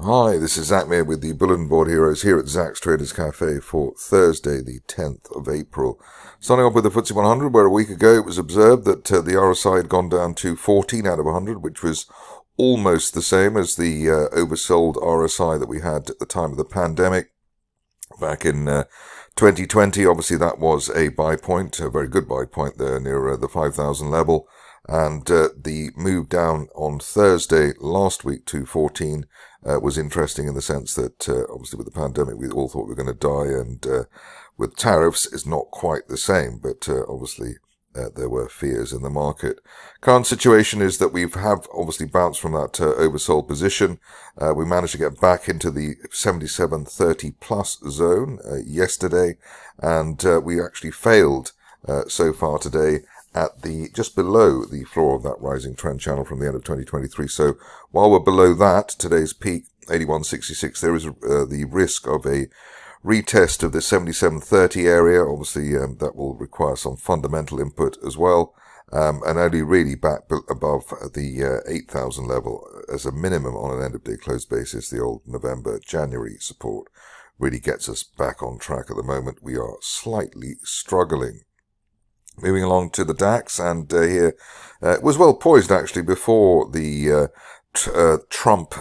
Hi, this is Zak Mir with the Bulletin Board Heroes here at Zak's Traders Cafe for Thursday, the 10th of April. Starting off with the FTSE 100, where a week ago it was observed that the RSI had gone down to 14 out of 100, which was almost the same as the oversold RSI that we had at the time of the pandemic back in 2020. Obviously, that was a buy point, a very good buy point there near the 5,000 level. And the move down on Thursday last week to 14 was interesting in the sense that obviously with the pandemic we all thought we were going to die, and with tariffs it's not quite the same, but obviously there were fears in the market. Current situation is that we have obviously bounced from that oversold position. We managed to get back into the 77.30 plus zone yesterday, and we actually failed so far today at the just below the floor of that rising trend channel from the end of 2023. So while we're below that, today's peak 81.66, there is the risk of a retest of the 77.30 area. Obviously, that will require some fundamental input as well, and only really back above the 8,000 level as a minimum on an end of day close basis. The old November-January support really gets us back on track at the moment. We are slightly struggling. Moving along to the DAX, and here it was well poised actually before the Trump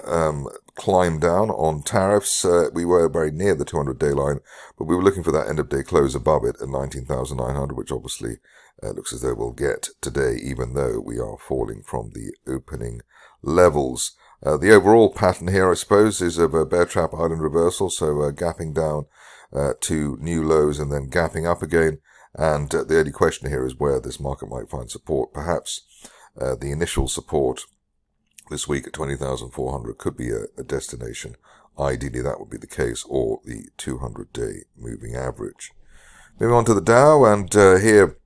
climb down on tariffs. We were very near the 200-day line, but we were looking for that end-of-day close above it at 19,900, which obviously looks as though we'll get today, even though we are falling from the opening levels. The overall pattern here, I suppose, is of a bear trap island reversal, so gapping down to new lows and then gapping up again. And the only question here is where this market might find support. Perhaps the initial support this week at 20,400 could be a destination. Ideally, that would be the case, or the 200-day moving average. Moving on to the Dow, and here,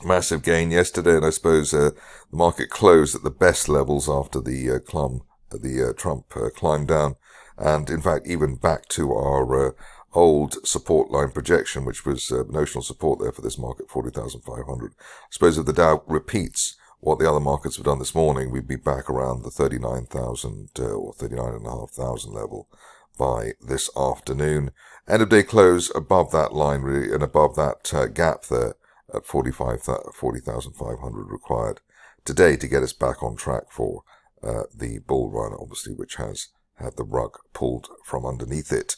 massive gain yesterday, and I suppose the market closed at the best levels after the Trump climb down, and in fact, even back to our old support line projection, which was notional support there for this market, 40,500. I suppose if the Dow repeats what the other markets have done this morning, we'd be back around the 39,000 or 39,500 level by this afternoon. End of day close above that line really, and above that gap there at 40,500 required today to get us back on track for the bull run, obviously, which has had the rug pulled from underneath it.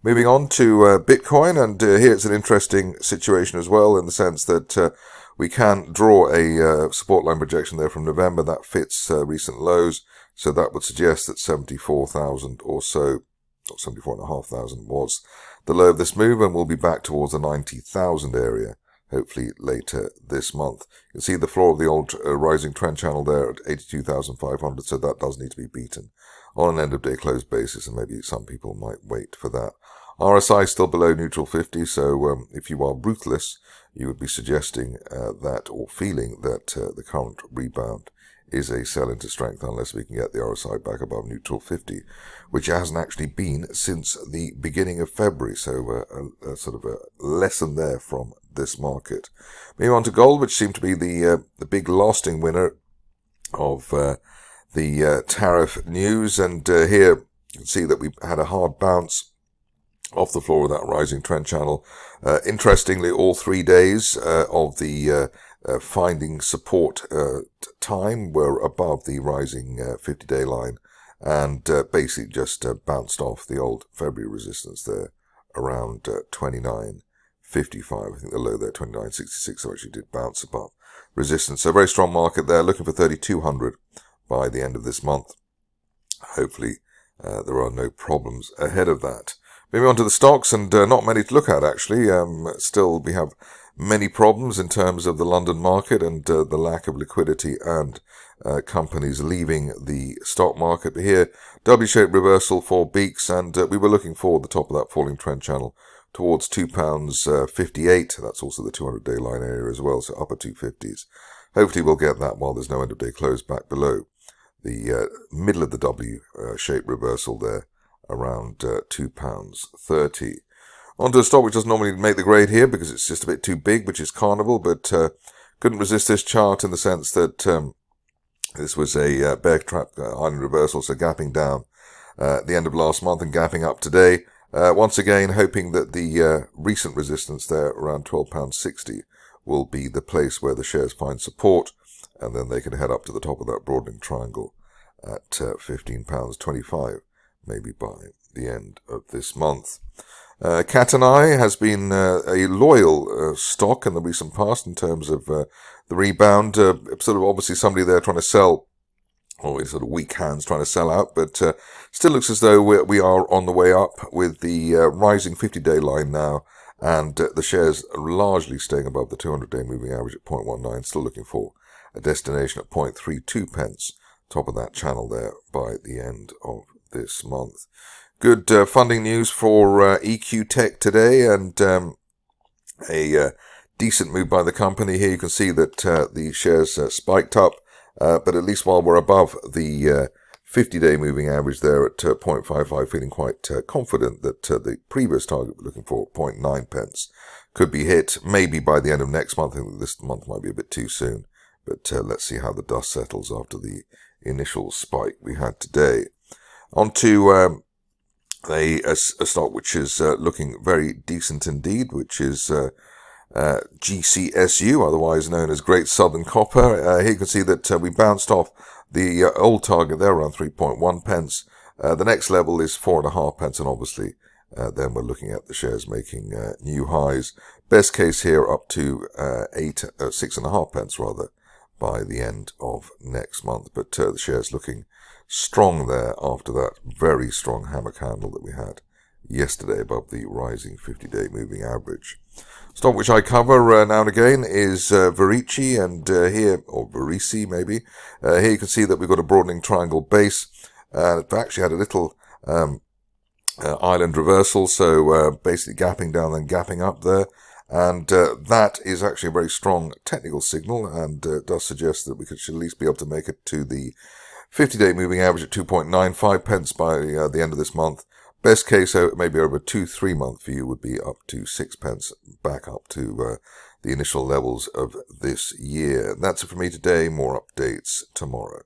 Moving on to Bitcoin, and here it's an interesting situation as well, in the sense that we can draw a support line projection there from November that fits recent lows, so that would suggest that 74,000 or so, or 74,500 was the low of this move, and we'll be back towards the 90,000 area, hopefully later this month. You can see the floor of the old rising trend channel there at 82,500, so that does need to be beaten on an end-of-day close basis, and maybe some people might wait for that. RSI still below neutral 50, so if you are ruthless, you would be suggesting that, or feeling that the current rebound is a sell into strength unless we can get the RSI back above neutral 50, which it hasn't actually been since the beginning of February, so a sort of a lesson there from this market. Moving on to gold, which seemed to be the big lasting winner of the tariff news, and here you can see that we had a hard bounce off the floor of that rising trend channel. Interestingly, all 3 days of the finding support time were above the rising 50-day line, and basically just bounced off the old February resistance there around 29.55. I think the low there, 29.66, so actually did bounce above resistance. So very strong market there, looking for 3,200 by the end of this month. Hopefully there are no problems ahead of that. Moving on to the stocks, and not many to look at actually. Still, we have many problems in terms of the London market and the lack of liquidity and companies leaving the stock market. But here, W-shaped reversal for Beeks, and we were looking for the top of that falling trend channel towards £2.58. That's also the 200-day line area as well, so upper 250s. Hopefully we'll get that while there's no end-of-day close back below the middle of the W-shaped reversal there, around £2.30. Onto a stock which doesn't normally make the grade here because it's just a bit too big, which is Carnival, but couldn't resist this chart in the sense that this was a bear trap island reversal, so gapping down at the end of last month and gapping up today. Once again, hoping that the recent resistance there around £12.60 will be the place where the shares find support, and then they can head up to the top of that broadening triangle at £15.25, maybe by the end of this month. Catenai has been a loyal stock in the recent past in terms of the rebound. Sort of obviously somebody there trying to sell, or sort of weak hands trying to sell out, but still looks as though we are on the way up with the rising 50-day line now, and the shares are largely staying above the 200-day moving average at 0.19, still looking for a destination at 0.32 pence, top of that channel there by the end of this month. Good funding news for EQ Tech today, and a decent move by the company. Here you can see that the shares spiked up, but at least while we're above the 50-day moving average there at 0.55, feeling quite confident that the previous target we're looking for, 0.9 pence, could be hit maybe by the end of next month. I think this month might be a bit too soon, but let's see how the dust settles after the initial spike we had today. On to a stock which is looking very decent indeed, which is GCSU, otherwise known as Great Southern Copper. Here you can see that we bounced off the old target there around 3.1 pence. The next level is 4.5 pence, and obviously then we're looking at the shares making new highs. Best case here up to 6.5 pence rather by the end of next month, but the shares looking strong there after that very strong hammer candle that we had yesterday above the rising 50-day moving average. Stock which I cover now and again is Verici, and here, or Verici maybe, here you can see that we've got a broadening triangle base. It actually had a little island reversal, so basically gapping down and gapping up there, and that is actually a very strong technical signal, and does suggest that we should at least be able to make it to the 50-day moving average at 2.95 pence by the end of this month. Best case, maybe over a 2-3 month view, would be up to 6 pence, back up to the initial levels of this year. And that's it for me today. More updates tomorrow.